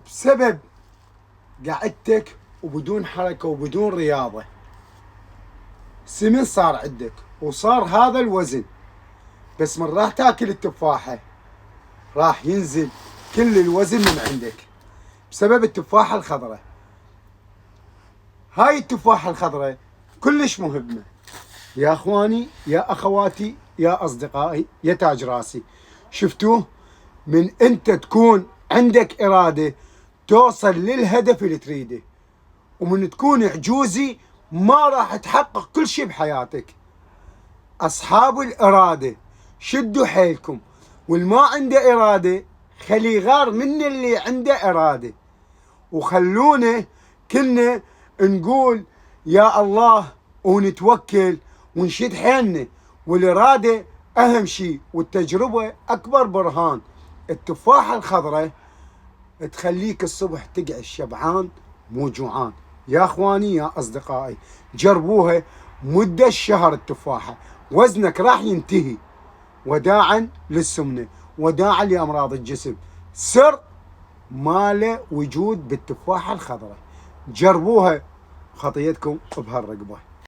بسبب قعدتك وبدون حركة وبدون رياضة، سمن صار عندك وصار هذا الوزن. بس من راح تاكل التفاحة راح ينزل كل الوزن من عندك بسبب التفاحة الخضراء. هاي التفاحة الخضراء كلش مهمة يا اخواني يا اخواتي يا اصدقائي يا تاج راسي. شفتوه؟ من انت تكون عندك ارادة توصل للهدف اللي تريده، ومن تكون عجوزي ما راح تحقق كل شيء بحياتك. اصحاب الارادة شدوا حيلكم، والما عنده ارادة خلي غار من اللي عنده ارادة، وخلونا كلنا نقول يا الله ونتوكل ونشد حيلنا. والإرادة أهم شيء، والتجربة أكبر برهان. التفاحة الخضراء تخليك الصبح تقعد شبعان مو جوعان. يا أخواني يا أصدقائي جربوها مدة الشهر التفاحة، وزنك راح ينتهي. وداعا للسمنة، وداعا لأمراض الجسم. سر ما له وجود بالتفاحة الخضراء. جربوها خطيتكم بهالرقبة.